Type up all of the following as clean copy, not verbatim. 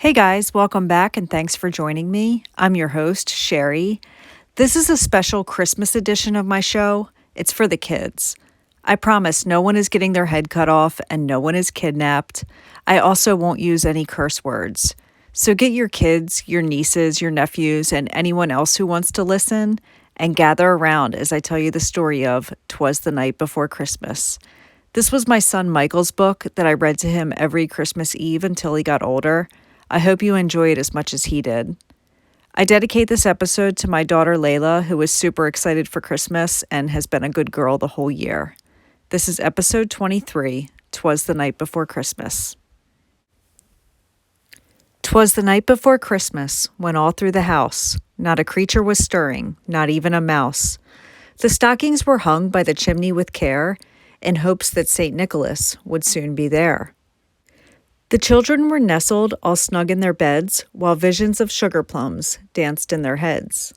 Hey guys, welcome back and thanks for joining me. I'm your host, Sherry. This is a special Christmas edition of my show. It's for the kids. I promise no one is getting their head cut off and no one is kidnapped. I also won't use any curse words. So get your kids, your nieces, your nephews, and anyone else who wants to listen and gather around as I tell you the story of Twas the Night Before Christmas. This was my son Michael's book that I read to him every Christmas Eve until he got older. I hope you enjoy it as much as he did. I dedicate this episode to my daughter Layla, who is super excited for Christmas and has been a good girl the whole year. This is episode 23, 'Twas the Night Before Christmas. 'Twas the night before Christmas, when all through the house, not a creature was stirring, not even a mouse. The stockings were hung by the chimney with care, in hopes that St. Nicholas would soon be there. The children were nestled all snug in their beds, while visions of sugar plums danced in their heads.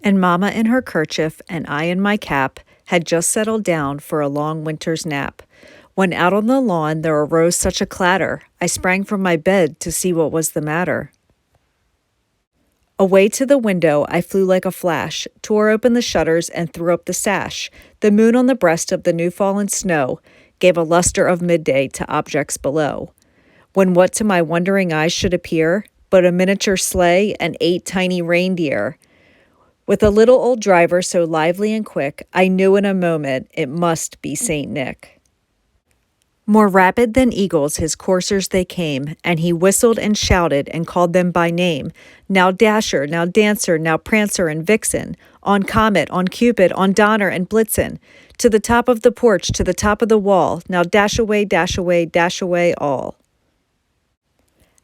And Mama in her kerchief and I in my cap had just settled down for a long winter's nap, when out on the lawn there arose such a clatter, I sprang from my bed to see what was the matter. Away to the window I flew like a flash, tore open the shutters and threw up the sash. The moon on the breast of the new-fallen snow gave a luster of midday to objects below. When what to my wondering eyes should appear but a miniature sleigh and 8 tiny reindeer. With a little old driver so lively and quick, I knew in a moment it must be Saint Nick. More rapid than eagles his coursers they came, and he whistled and shouted and called them by name. Now Dasher, now Dancer, now Prancer and Vixen, on Comet, on Cupid, on Donner and Blitzen, to the top of the porch, to the top of the wall, now dash away, dash away, dash away all.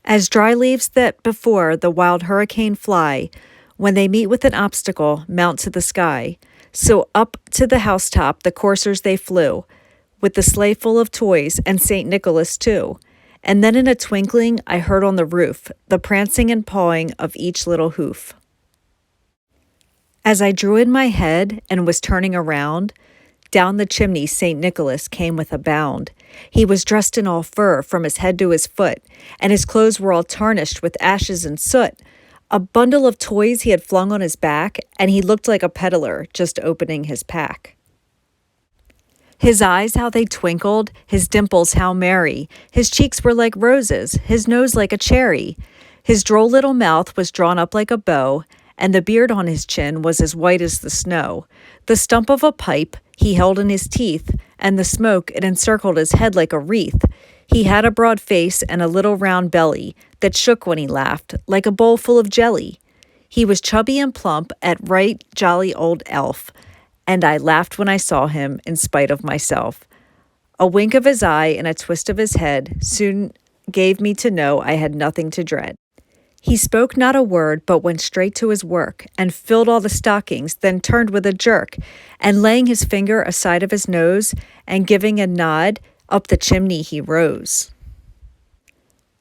As dry leaves that before the wild hurricane fly, when they meet with an obstacle, mount to the sky. So up to the housetop the coursers they flew, with the sleigh full of toys and St. Nicholas too. And then in a twinkling I heard on the roof the prancing and pawing of each little hoof. As I drew in my head and was turning around, down the chimney St. Nicholas came with a bound. He was dressed in all fur from his head to his foot, and his clothes were all tarnished with ashes and soot. A bundle of toys he had flung on his back, and he looked like a peddler just opening his pack. His eyes, how they twinkled, his dimples, how merry. His cheeks were like roses, his nose like a cherry. His droll little mouth was drawn up like a bow, and the beard on his chin was as white as the snow. The stump of a pipe he held in his teeth, and the smoke it encircled his head like a wreath. He had a broad face and a little round belly that shook when he laughed, like a bowl full of jelly. He was chubby and plump, at right jolly old elf, and I laughed when I saw him in spite of myself. A wink of his eye and a twist of his head soon gave me to know I had nothing to dread. He spoke not a word, but went straight to his work, and filled all the stockings, then turned with a jerk, and laying his finger aside of his nose, and giving a nod, up the chimney he rose.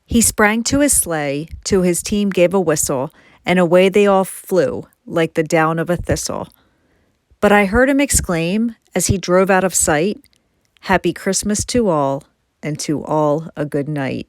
He sprang to his sleigh, to his team gave a whistle, and away they all flew, like the down of a thistle. But I heard him exclaim, as he drove out of sight, "Happy Christmas to all, and to all a good night."